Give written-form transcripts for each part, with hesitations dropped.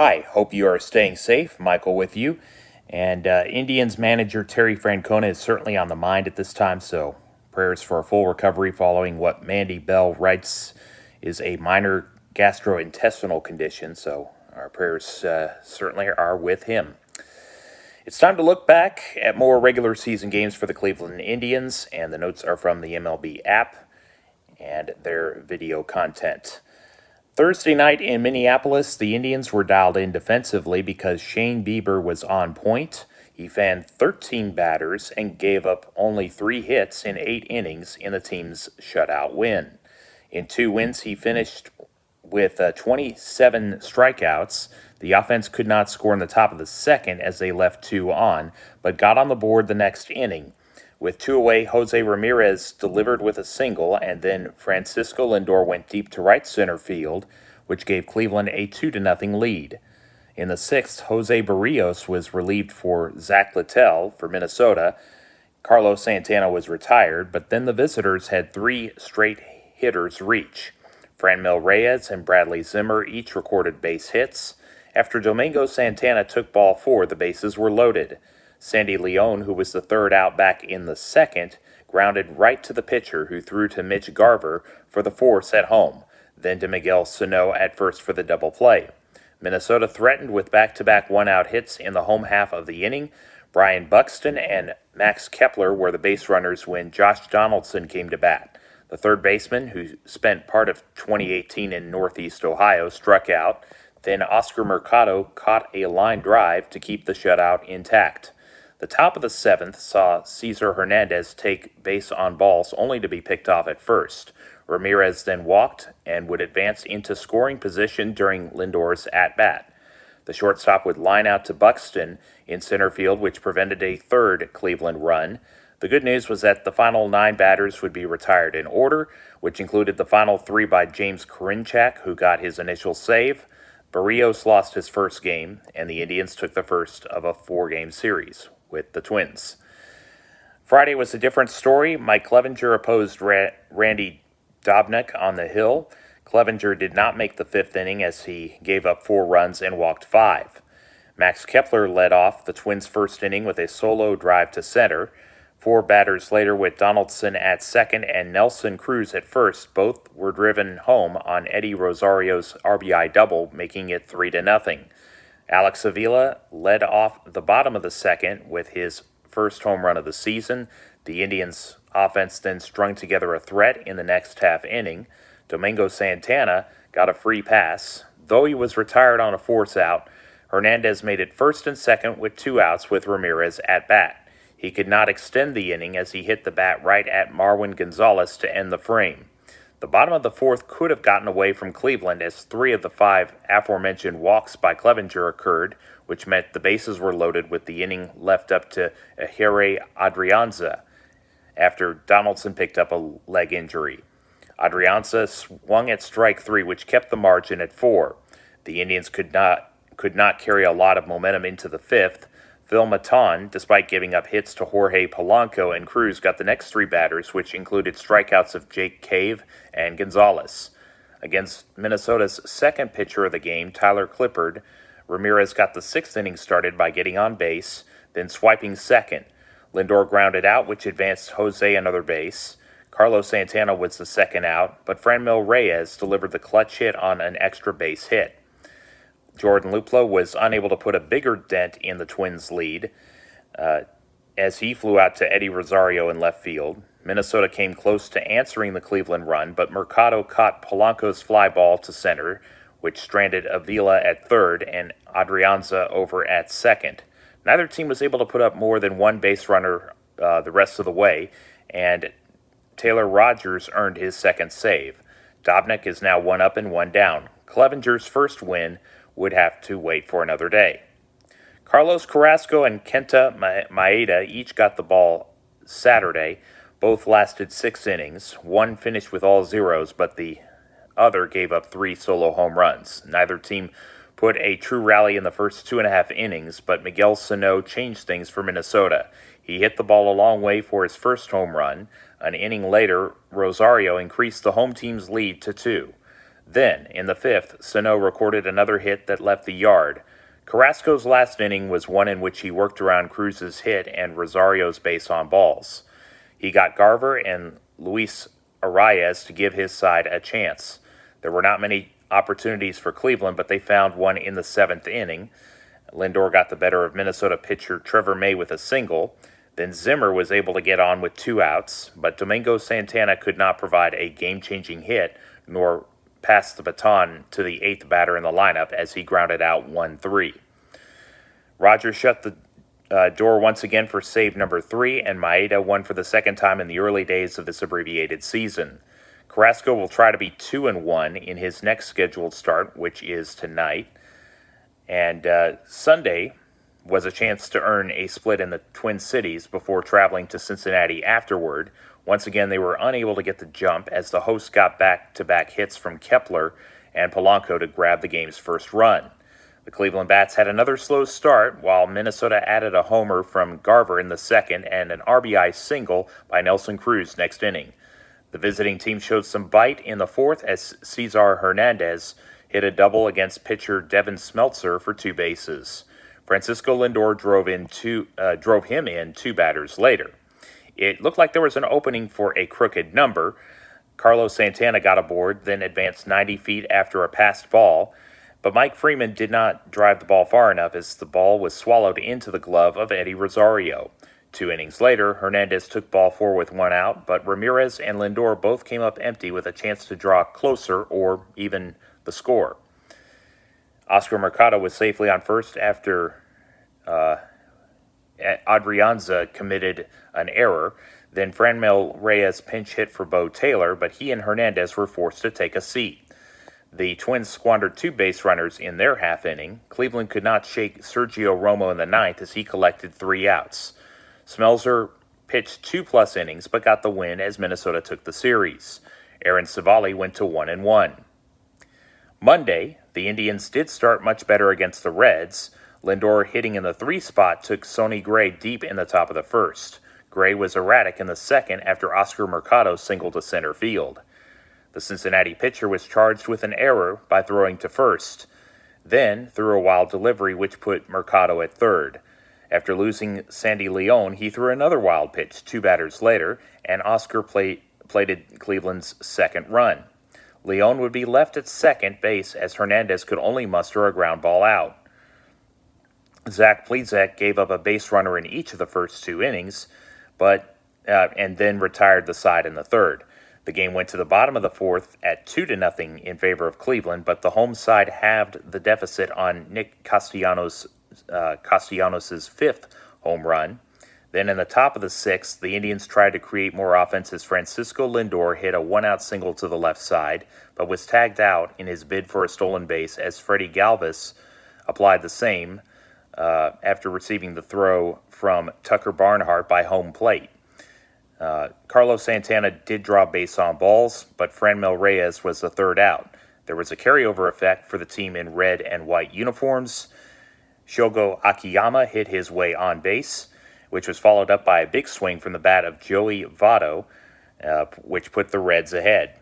Hi, hope you are staying safe. Michael with you. And Indians manager Terry Francona is certainly on the mind at this time, so prayers for a full recovery following what Mandy Bell writes is a minor gastrointestinal condition, so our prayers certainly are with him. It's time to look back at more regular season games for the Cleveland Indians, and the notes are from the MLB app and their video content. Thursday night in Minneapolis, the Indians were dialed in defensively because Shane Bieber was on point. He fanned 13 batters and gave up only 3 hits in 8 innings in the team's shutout win. In 2 wins, he finished with 27 strikeouts. The offense could not score in the top of the second as they left 2 on, but got on the board the next inning. With 2 away, Jose Ramirez delivered with a single, and then Francisco Lindor went deep to right center field, which gave Cleveland a 2-0 lead. In the 6th, Jose Barrios was relieved for Zach Littell for Minnesota. Carlos Santana was retired, but then the visitors had 3 straight hitters reach. Franmil Reyes and Bradley Zimmer each recorded base hits. After Domingo Santana took ball 4, the bases were loaded. Sandy Leon, who was the third out back in the second, grounded right to the pitcher, who threw to Mitch Garver for the force at home, then to Miguel Sano at first for the double play. Minnesota threatened with back-to-back one-out hits in the home half of the inning. Brian Buxton and Max Kepler were the base runners when Josh Donaldson came to bat. The third baseman, who spent part of 2018 in Northeast Ohio, struck out. Then Oscar Mercado caught a line drive to keep the shutout intact. The top of the 7th saw Cesar Hernandez take base on balls only to be picked off at first. Ramirez then walked and would advance into scoring position during Lindor's at-bat. The shortstop would line out to Buxton in center field, which prevented a third Cleveland run. The good news was that the final 9 batters would be retired in order, which included the final 3 by James Karinchak, who got his initial save. Barrios lost his first game, and the Indians took the first of a 4-game series with the Twins. Friday was a different story. Mike Clevinger opposed Randy Dobnak on the hill. Clevinger did not make the 5th inning as he gave up 4 runs and walked 5. Max Kepler led off the Twins' first inning with a solo drive to center. 4 batters later, with Donaldson at second and Nelson Cruz at first, both were driven home on Eddie Rosario's RBI double, making it 3-0. Alex Avila led off the bottom of the second with his first home run of the season. The Indians' offense then strung together a threat in the next half inning. Domingo Santana got a free pass. Though he was retired on a force out, Hernandez made it first and second with 2 outs with Ramirez at bat. He could not extend the inning as he hit the bat right at Marwin Gonzalez to end the frame. The bottom of the 4th could have gotten away from Cleveland as 3 of the 5 aforementioned walks by Clevinger occurred, which meant the bases were loaded with the inning left up to Ehire Adrianza after Donaldson picked up a leg injury. Adrianza swung at strike 3, which kept the margin at 4. The Indians could not carry a lot of momentum into the 5th. Phil Maton, despite giving up hits to Jorge Polanco and Cruz, got the next 3 batters, which included strikeouts of Jake Cave and Gonzalez. Against Minnesota's second pitcher of the game, Tyler Clippard, Ramirez got the 6th inning started by getting on base, then swiping second. Lindor grounded out, which advanced Jose another base. Carlos Santana was the second out, but Franmil Reyes delivered the clutch hit on an extra base hit. Jordan Luplow was unable to put a bigger dent in the Twins' lead as he flew out to Eddie Rosario in left field. Minnesota came close to answering the Cleveland run, but Mercado caught Polanco's fly ball to center, which stranded Avila at third and Adrianza over at second. Neither team was able to put up more than 1 base runner the rest of the way, and Taylor Rogers earned his second save. Dobnak is now 1 up and 1 down. Clevinger's first win would have to wait for another day. Carlos Carrasco and Kenta Maeda each got the ball Saturday. Both lasted 6 innings. One finished with all zeros, but the other gave up 3 solo home runs. Neither team put a true rally in the first 2.5 innings, but Miguel Sano changed things for Minnesota. He hit the ball a long way for his first home run. An inning later, Rosario increased the home team's lead to 2. Then, in the fifth, Sano recorded another hit that left the yard. Carrasco's last inning was one in which he worked around Cruz's hit and Rosario's base on balls. He got Garver and Luis Arias to give his side a chance. There were not many opportunities for Cleveland, but they found one in the seventh inning. Lindor got the better of Minnesota pitcher Trevor May with a single. Then Zimmer was able to get on with 2 outs, but Domingo Santana could not provide a game-changing hit, nor pass the baton to the 8th batter in the lineup as he grounded out 1-3. Rogers shut the door once again for save number 3, and Maeda won for the second time in the early days of this abbreviated season. Carrasco will try to be 2-1 in his next scheduled start, which is tonight. And Sunday was a chance to earn a split in the Twin Cities before traveling to Cincinnati afterward. Once again, they were unable to get the jump as the hosts got back-to-back hits from Kepler and Polanco to grab the game's first run. The Cleveland Bats had another slow start, while Minnesota added a homer from Garver in the second and an RBI single by Nelson Cruz next inning. The visiting team showed some bite in the fourth as Cesar Hernandez hit a double against pitcher Devin Smeltzer for 2 bases. Francisco Lindor drove him in 2 batters later. It looked like there was an opening for a crooked number. Carlos Santana got aboard, then advanced 90 feet after a passed ball, but Mike Freeman did not drive the ball far enough as the ball was swallowed into the glove of Eddie Rosario. 2 innings later, Hernandez took ball 4 with 1 out, but Ramirez and Lindor both came up empty with a chance to draw closer or even the score. Oscar Mercado was safely on first after Adrianza committed an error. Then Franmil Reyes pinch hit for Bo Taylor, but he and Hernandez were forced to take a seat. The Twins squandered 2 base runners in their half inning. Cleveland could not shake Sergio Romo in the ninth as he collected 3 outs. Smeltzer pitched 2+ innings but got the win as Minnesota took the series. Aaron Civale went to 1-1. Monday, the Indians did start much better against the Reds. Lindor hitting in the 3 spot took Sonny Gray deep in the top of the first. Gray was erratic in the second after Oscar Mercado singled to center field. The Cincinnati pitcher was charged with an error by throwing to first, then threw a wild delivery which put Mercado at third. After losing Sandy Leon, he threw another wild pitch 2 batters later, and Oscar plated Cleveland's second run. Leon would be left at second base as Hernandez could only muster a ground ball out. Zach Plesac gave up a base runner in each of the first 2 innings, and then retired the side in the third. The game went to the bottom of the fourth at 2-0 in favor of Cleveland, but the home side halved the deficit on Nick Castellanos' 5th home run. Then in the top of the 6th, the Indians tried to create more offense as Francisco Lindor hit a 1-out single to the left side, but was tagged out in his bid for a stolen base as Freddie Galvis applied the same after receiving the throw from Tucker Barnhart by home plate. Carlos Santana did draw base on balls, but Franmil Reyes was the 3rd out. There was a carryover effect for the team in red and white uniforms. Shogo Akiyama hit his way on base, which was followed up by a big swing from the bat of Joey Votto, which put the Reds ahead.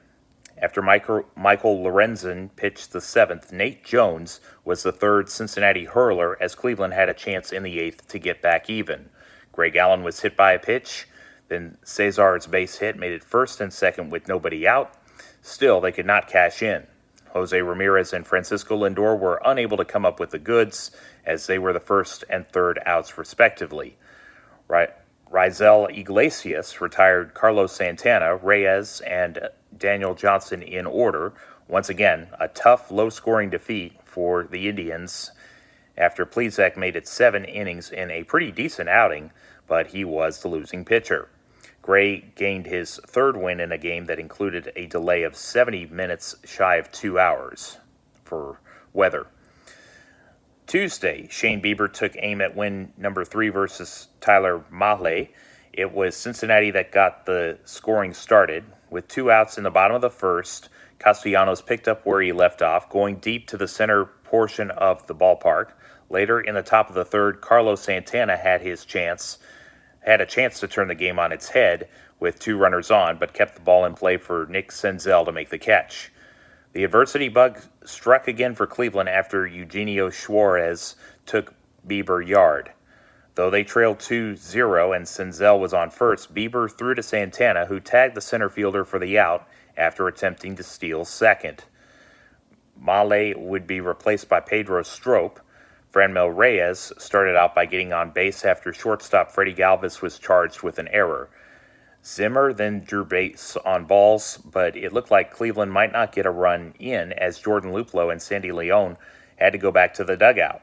After Michael Lorenzen pitched the 7th, Nate Jones was the 3rd Cincinnati hurler as Cleveland had a chance in the 8th to get back even. Greg Allen was hit by a pitch. Then Cesar's base hit made it 1st and 2nd with nobody out. Still, they could not cash in. Jose Ramirez and Francisco Lindor were unable to come up with the goods as they were the 1st and 3rd outs respectively. Raisel Iglesias retired Carlos Santana, Reyes, and Daniel Johnson in order. Once again, a tough, low-scoring defeat for the Indians after Plesac made it 7 innings in a pretty decent outing, but he was the losing pitcher. Gray gained his 3rd win in a game that included a delay of 70 minutes shy of 2 hours for weather. Tuesday, Shane Bieber took aim at win number 3 versus Tyler Mahle. It was Cincinnati that got the scoring started. With 2 outs in the bottom of the first, Castellanos picked up where he left off, going deep to the center portion of the ballpark. Later, in the top of the 3rd, Carlos Santana had a chance to turn the game on its head with 2 runners on, but kept the ball in play for Nick Senzel to make the catch. The adversity bug struck again for Cleveland after Eugenio Suarez took Bieber yard. Though they trailed 2-0 and Senzel was on first, Bieber threw to Santana, who tagged the center fielder for the out after attempting to steal second. Male would be replaced by Pedro Strop. Franmil Reyes started out by getting on base after shortstop Freddie Galvis was charged with an error. Zimmer then drew base on balls, but it looked like Cleveland might not get a run in as Jordan Luplow and Sandy Leon had to go back to the dugout.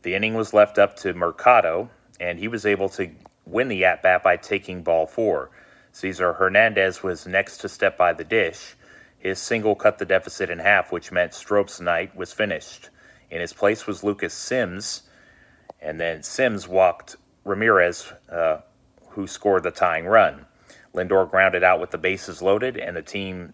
The inning was left up to Mercado, and he was able to win the at-bat by taking ball 4. Cesar Hernandez was next to step by the dish. His single cut the deficit in half, which meant Strop's night was finished. In his place was Lucas Sims, and then Sims walked Ramirez, who scored the tying run. Lindor grounded out with the bases loaded, and the teams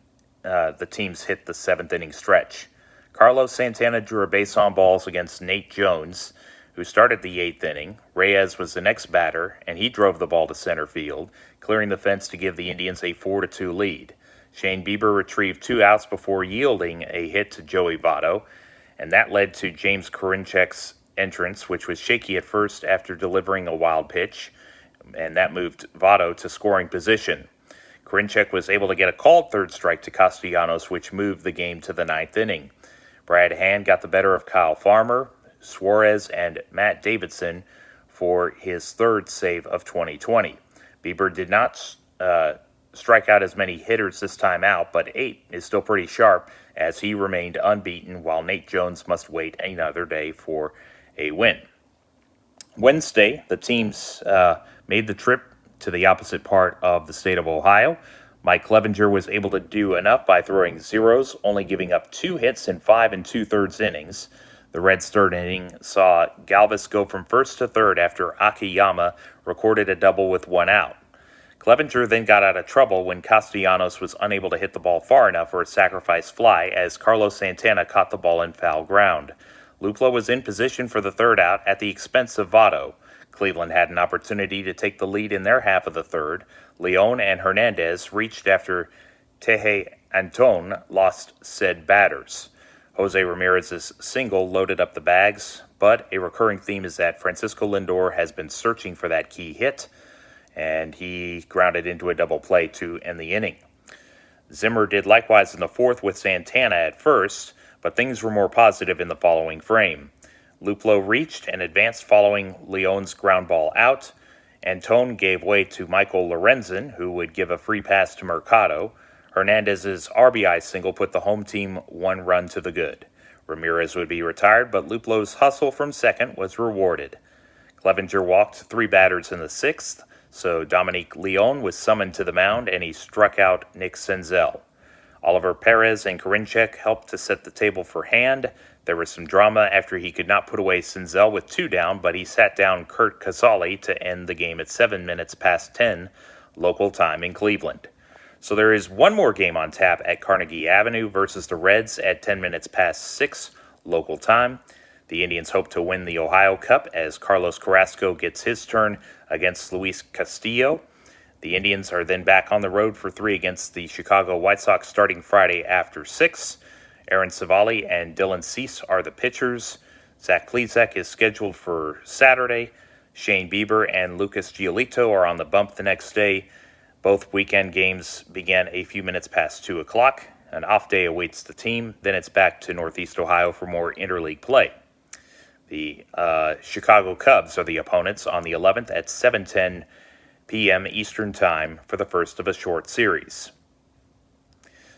hit the 7th inning stretch. Carlos Santana drew a base on balls against Nate Jones, who started the 8th inning. Reyes was the next batter, and he drove the ball to center field, clearing the fence to give the Indians a 4-2 lead. Shane Bieber retrieved 2 outs before yielding a hit to Joey Votto, and that led to James Karinchak's entrance, which was shaky at first after delivering a wild pitch, and that moved Votto to scoring position. Karinchak was able to get a called third strike to Castellanos, which moved the game to the 9th inning. Brad Hand got the better of Kyle Farmer, Suarez, and Matt Davidson for his 3rd save of 2020. Bieber did not strike out as many hitters this time out, but 8 is still pretty sharp as he remained unbeaten, while Nate Jones must wait another day for a win. Wednesday, the teams made the trip to the opposite part of the state of Ohio. Mike Clevinger was able to do enough by throwing zeros, only giving up 2 hits in 5 2/3 innings. The Reds' 3rd inning saw Galvis go from first to third after Akiyama recorded a double with 1 out. Clevinger then got out of trouble when Castellanos was unable to hit the ball far enough for a sacrifice fly as Carlos Santana caught the ball in foul ground. Luplow was in position for the 3rd out at the expense of Votto. Cleveland had an opportunity to take the lead in their half of the 3rd. Leon and Hernandez reached after Teje Anton lost said batters. Jose Ramirez's single loaded up the bags, but a recurring theme is that Francisco Lindor has been searching for that key hit, and he grounded into a double play to end the inning. Zimmer did likewise in the 4th with Santana at first, but things were more positive in the following frame. Luplow reached and advanced following Leon's ground ball out. Antone gave way to Michael Lorenzen, who would give a free pass to Mercado. Hernandez's RBI single put the home team 1 run to the good. Ramirez would be retired, but Luplow's hustle from second was rewarded. Clevinger walked 3 batters in the 6th, so Dominique Leon was summoned to the mound, and he struck out Nick Senzel. Oliver Perez and Karinchak helped to set the table for Hand. There was some drama after he could not put away Senzel with 2 down, but he sat down Kurt Casale to end the game at 7 minutes past 10 local time in Cleveland. So there is one more game on tap at Carnegie Avenue versus the Reds at 10 minutes past 6 local time. The Indians hope to win the Ohio Cup as Carlos Carrasco gets his turn against Luis Castillo. The Indians are then back on the road for 3 against the Chicago White Sox starting Friday after 6. Aaron Savali and Dylan Cease are the pitchers. Zach Plesac is scheduled for Saturday. Shane Bieber and Lucas Giolito are on the bump the next day. Both weekend games began a few minutes past 2 o'clock. An off day awaits the team. Then it's back to Northeast Ohio for more interleague play. The Chicago Cubs are the opponents on the 11th at 7:10 p.m. Eastern Time for the first of a short series.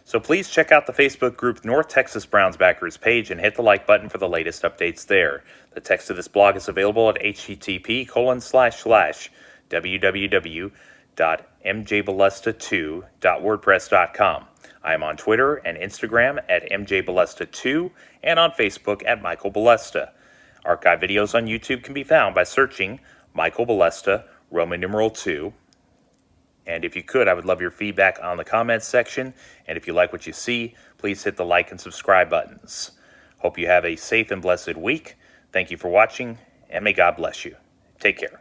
So please check out the Facebook group North Texas Browns Backers page and hit the like button for the latest updates there. The text of this blog is available at http://www.mjbalesta2.wordpress.com. I am on Twitter and Instagram at mjbalesta2 and on Facebook at Michael Balesta. Archive videos on YouTube can be found by searching Michael Balesta, Roman numeral 2. And if you could, I would love your feedback on the comments section. And if you like what you see, please hit the like and subscribe buttons. Hope you have a safe and blessed week. Thank you for watching, and may God bless you. Take care.